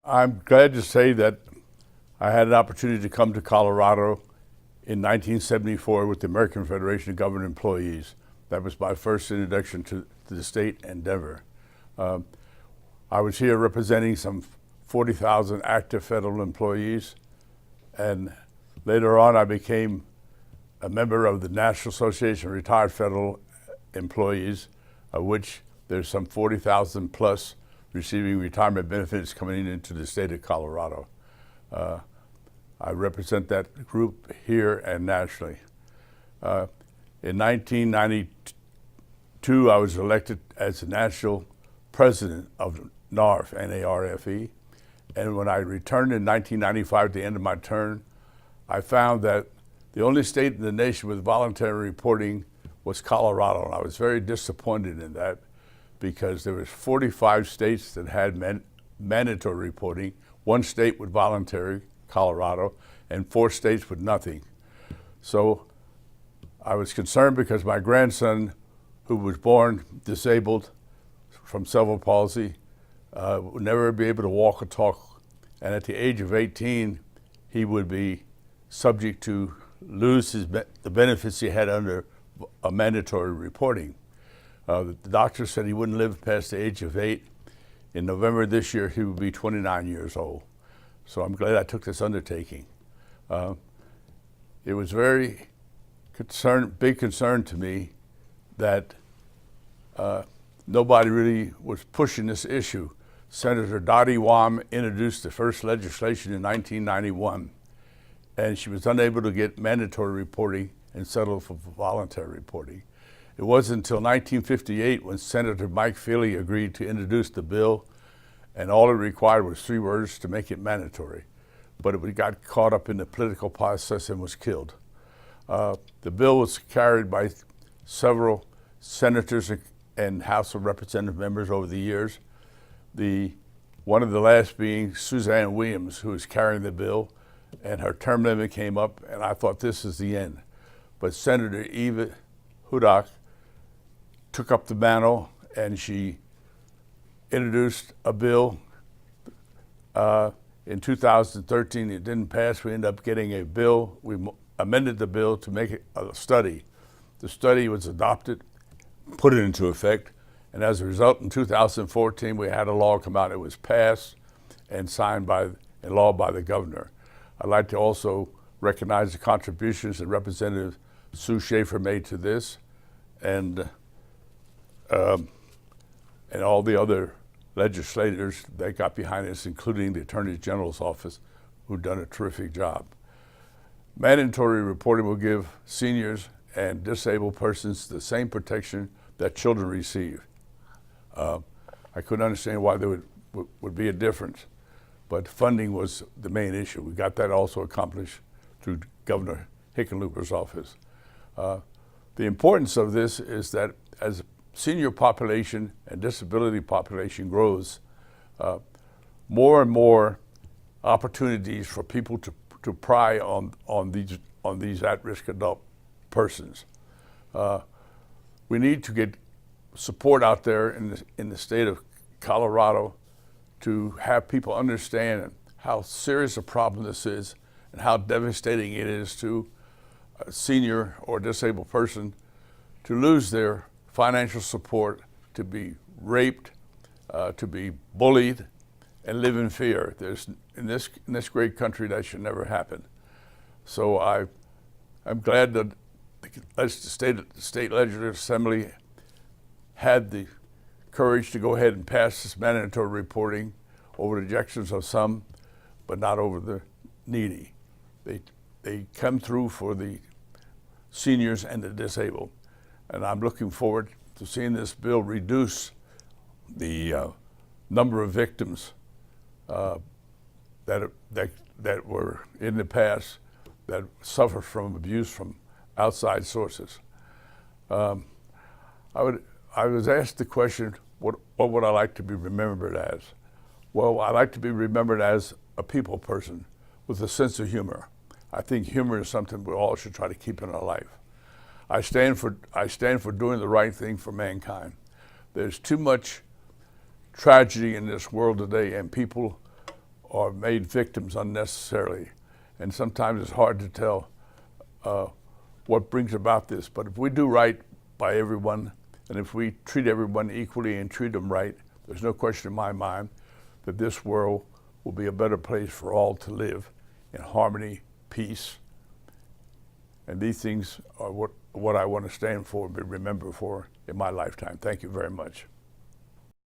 I'm glad to say that I had an opportunity to come to Colorado in 1974 with the American Federation of Government Employees. That was my first introduction to the state and Denver. I was here representing some 40,000 active federal employees, and later on I became a member of the National Association of Retired Federal Employees, of which there's some 40,000 plus receiving retirement benefits coming into the state of Colorado. I represent that group here and nationally. In 1992, I was elected as the national president of NARF, N-A-R-F-E. And when I returned in 1995 at the end of my term, I found that the only state in the nation with voluntary reporting was Colorado. And I was very disappointed in that because there was 45 states that had mandatory reporting, one state with voluntary, Colorado, and 4 states with nothing. So I was concerned because my grandson, who was born disabled from cerebral palsy, would never be able to walk or talk. And at the age of 18, he would be subject to lose the benefits he had under a mandatory reporting. The doctor said he wouldn't live past the age of 8. In November this year, he would be 29 years old. So I'm glad I took this undertaking. It was very big concern to me that nobody really was pushing this issue. Senator Dottie Wham introduced the first legislation in 1991, and she was unable to get mandatory reporting and settle for voluntary reporting. It wasn't until 1958 when Senator Mike Feely agreed to introduce the bill, and all it required was 3 words to make it mandatory. But it got caught up in the political process and was killed. The bill was carried by several senators and House of Representative members over the years. One of the last being Suzanne Williams, who was carrying the bill, and her term limit came up, and I thought this is the end. But Senator Eva Hudak took up the mantle, and she introduced a bill. In 2013, it didn't pass. We ended up getting a bill. We amended the bill to make it a study. The study was adopted, put it into effect, and as a result, in 2014, we had a law come out. It was passed and signed in law by the governor. I'd like to also recognize the contributions that Representative Sue Schaefer made to this, and all the other legislators that got behind us, including the Attorney General's office, who've done a terrific job. Mandatory reporting will give seniors and disabled persons the same protection that children receive. I couldn't understand why there would be a difference, but funding was the main issue. We got that also accomplished through Governor Hickenlooper's office. The importance of this is that as senior population and disability population grows, more and more opportunities for people to pry on these at-risk adult persons. We need to get support out there in the state of Colorado to have people understand how serious a problem this is and how devastating it is to a senior or disabled person to lose their financial support, to be raped, to be bullied, and live in fear. In this great country, that should never happen. So I'm glad that the state legislative assembly had the courage to go ahead and pass this mandatory reporting over the objections of some, but not over the needy. They come through for the seniors and the disabled. And I'm looking forward to seeing this bill reduce the number of victims that were in the past that suffer from abuse from outside sources. I was asked the question, what would I like to be remembered as? Well, I like to be remembered as a people person with a sense of humor. I think humor is something we all should try to keep in our life. I stand for doing the right thing for mankind. There's too much tragedy in this world today, and people are made victims unnecessarily. And sometimes it's hard to tell what brings about this. But if we do right by everyone, and if we treat everyone equally and treat them right, there's no question in my mind that this world will be a better place for all to live in harmony, peace. And these things are what I want to stand for and be remembered for in my lifetime. Thank you very much.